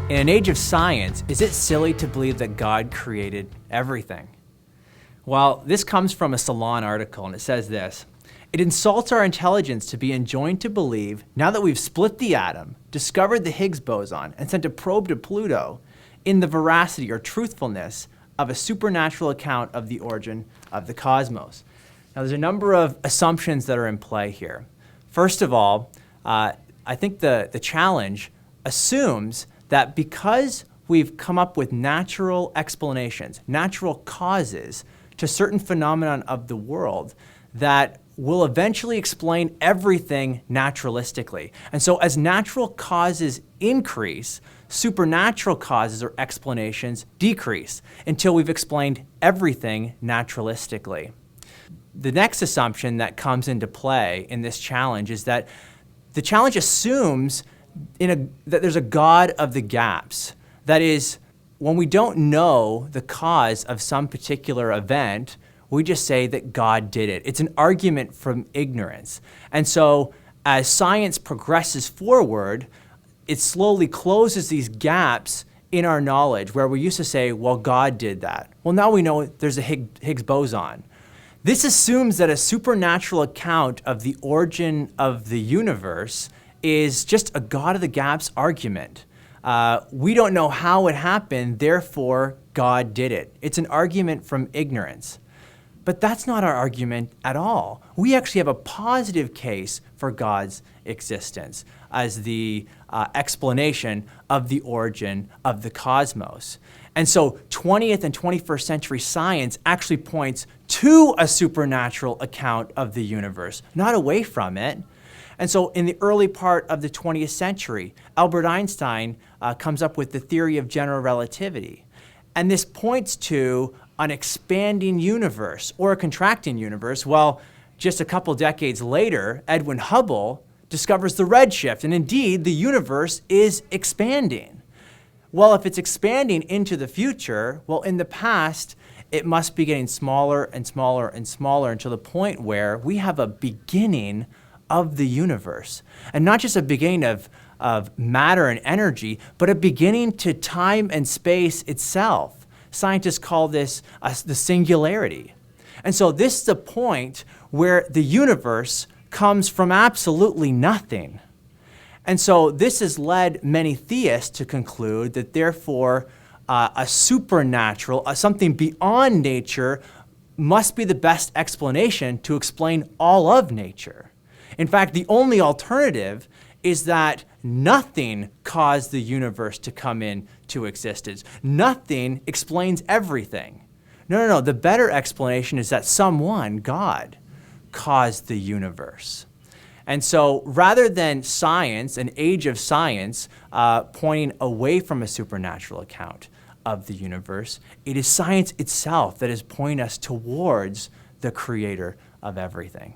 In an age of science, is it silly to believe that God created everything? Well, this comes from a Salon article, and it says this: "It insults our intelligence to be enjoined to believe, now that we've split the atom, discovered the Higgs boson, and sent a probe to Pluto, in the veracity or truthfulness of a supernatural account of the origin of the cosmos." Now, there's a number of assumptions that are in play here. First of all, I think the challenge assumes that because we've come up with natural explanations, natural causes to certain phenomenon of the world, that will eventually explain everything naturalistically. And so as natural causes increase, supernatural causes or explanations decrease until we've explained everything naturalistically. The next assumption that comes into play in this challenge is that the challenge assumes that there's a God of the gaps. That is, when we don't know the cause of some particular event, we just say that God did it. It's an argument from ignorance. And so as science progresses forward, it slowly closes these gaps in our knowledge where we used to say, well, God did that. Well, now we know there's a Higgs boson. This assumes that a supernatural account of the origin of the universe is just a God of the gaps argument. We don't know how it happened, therefore God did it. It's an argument from ignorance. But that's not our argument at all. We actually have a positive case for God's existence as the explanation of the origin of the cosmos. And so 20th and 21st century science actually points to a supernatural account of the universe, not away from it. And so in the early part of the 20th century, Albert Einstein comes up with the theory of general relativity. And this points to an expanding universe or a contracting universe. Well, just a couple decades later, Edwin Hubble discovers the redshift, and indeed, the universe is expanding. Well, if it's expanding into the future, well, in the past, it must be getting smaller and smaller and smaller until the point where we have a beginning of the universe. And not just a beginning of matter and energy, but a beginning to time and space itself. Scientists call this the singularity. And so this is the point where the universe comes from absolutely nothing. And so this has led many theists to conclude that therefore a supernatural, something beyond nature, must be the best explanation to explain all of nature. In fact, the only alternative is that nothing caused the universe to come into existence. Nothing explains everything. No. The better explanation is that someone, God, caused the universe. And so rather than science, an age of science, pointing away from a supernatural account of the universe, it is science itself that is pointing us towards the creator of everything.